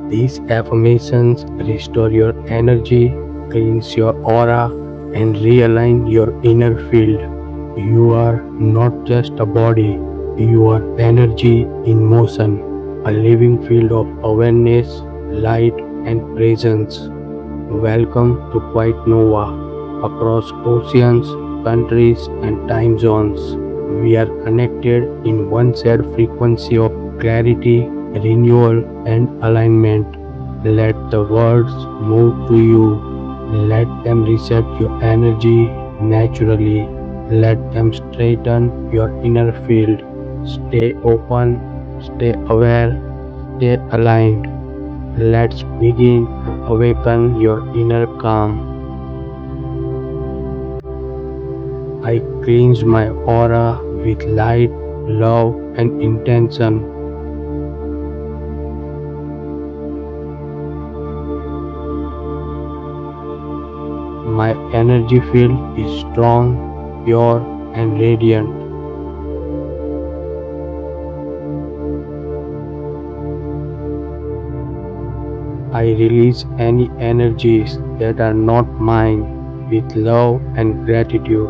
These affirmations restore your energy, cleanse your aura, and realign your inner field. You are not just a body, you are energy in motion, a living field of awareness, light, and presence. Welcome to Quiet Nova. Across oceans, countries, and time zones, we are connected in one shared frequency of clarity, renewal, and alignment. Let the words move to you. Let them reset your energy naturally. Let them straighten your inner field. Stay open, stay aware, stay aligned. Let's begin to awaken your inner calm. I cleanse my aura with light, love, and intention. My energy field is strong, pure, and radiant. I release any energies that are not mine with love and gratitude.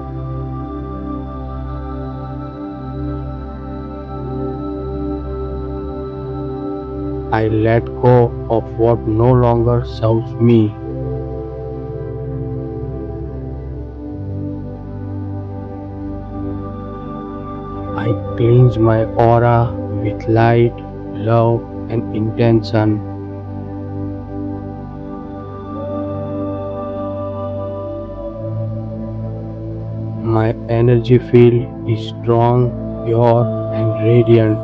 I let go of what no longer serves me. I cleanse my aura with light, love, and intention. My energy field is strong, pure, and radiant.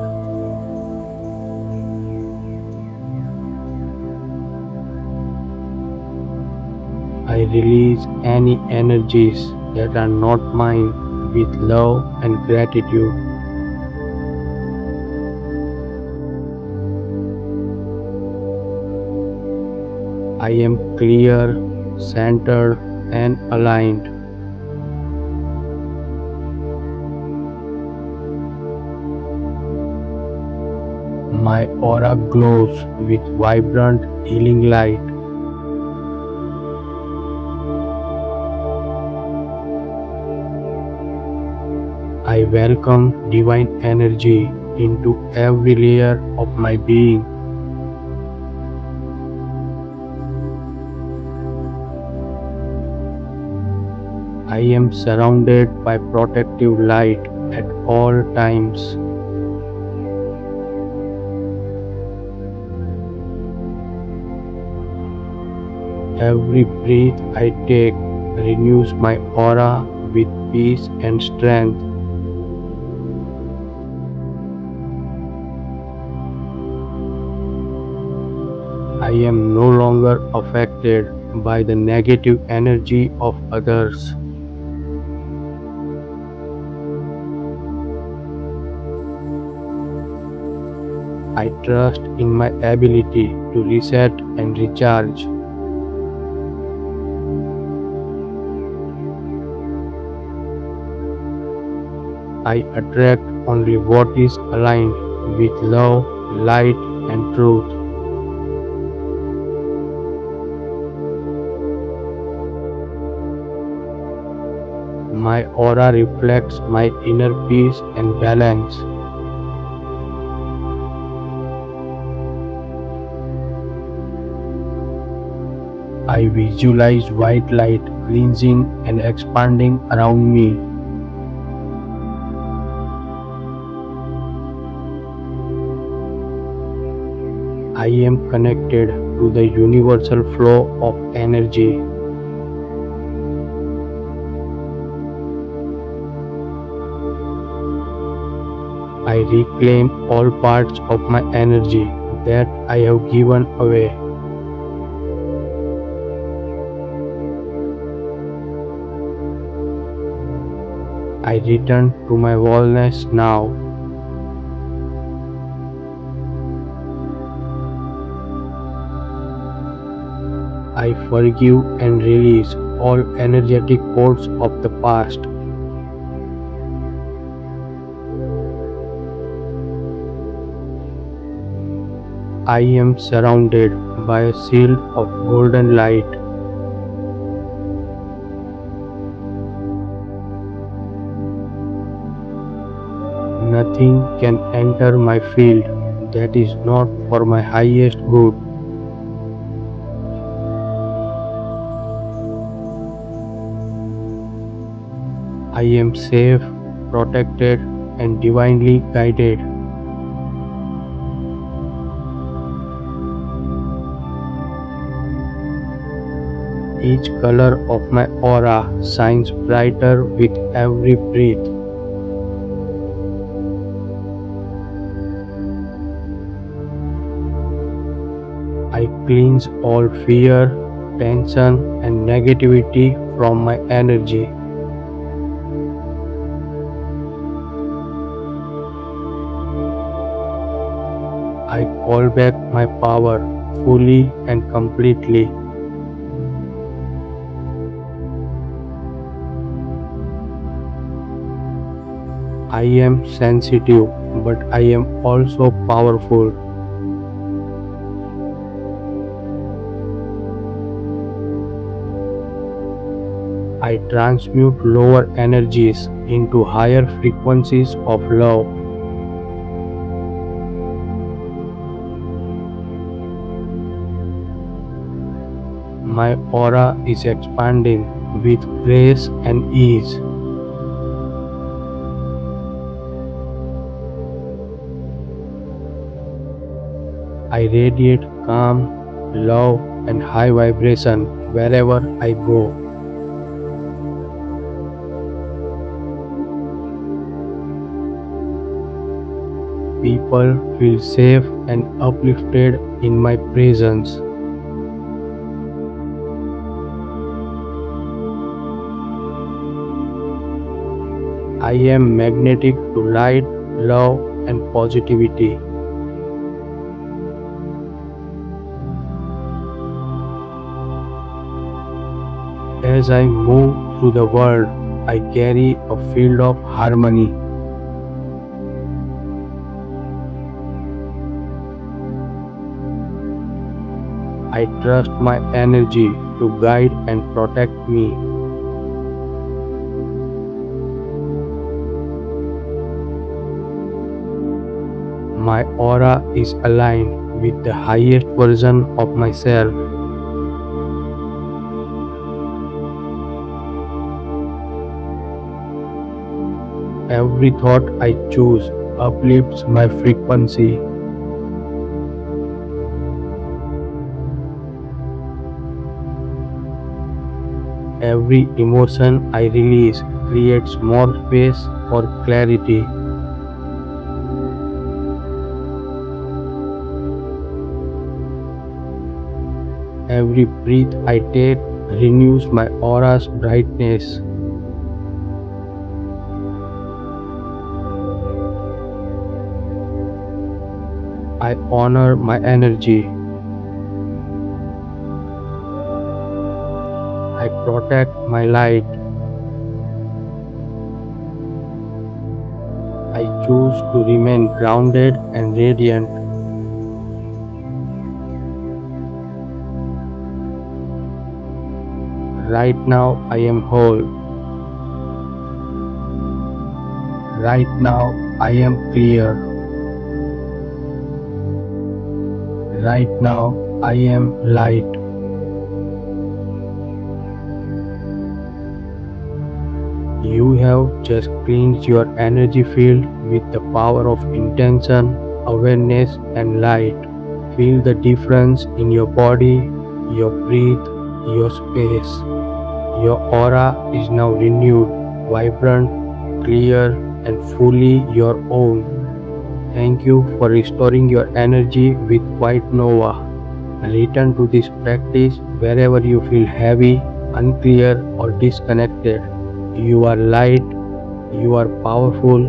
I release any energies that are not mine with love and gratitude. I am clear, centered, and aligned. My aura glows with vibrant, healing light. I welcome divine energy into every layer of my being. I am surrounded by protective light at all times. Every breath I take renews my aura with peace and strength. I am no longer affected by the negative energy of others. I trust in my ability to reset and recharge. I attract only what is aligned with love, light, and truth. My aura reflects my inner peace and balance. I visualize white light cleansing and expanding around me. I am connected to the universal flow of energy. I reclaim all parts of my energy that I have given away. I return to my wholeness now. I forgive and release all energetic cords of the past. I am surrounded by a shield of golden light. Nothing can enter my field that is not for my highest good. I am safe, protected, and divinely guided. Each color of my aura shines brighter with every breath. I cleanse all fear, tension, and negativity from my energy. I call back my power fully and completely. I am sensitive, but I am also powerful. I transmute lower energies into higher frequencies of love. My aura is expanding with grace and ease. I radiate calm, love, and high vibration wherever I go. People feel safe and uplifted in my presence. I am magnetic to light, love, and positivity. As I move through the world, I carry a field of harmony. I trust my energy to guide and protect me. My aura is aligned with the highest version of myself. Every thought I choose uplifts my frequency. Every emotion I release creates more space for clarity. Every breath I take renews my aura's brightness. I honor my energy. I protect my light. I choose to remain grounded and radiant. Right now I am whole. Right now I am clear. Right now I am light. You have just cleansed your energy field with the power of intention, awareness, and light. Feel the difference in your body, your breath, your space. Your aura is now renewed, vibrant, clear, and fully your own. Thank you for restoring your energy with White Nova. Return to this practice wherever you feel heavy, unclear, or disconnected. You are light, you are powerful,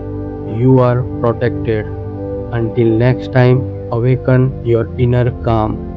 you are protected. Until next time, awaken your inner calm.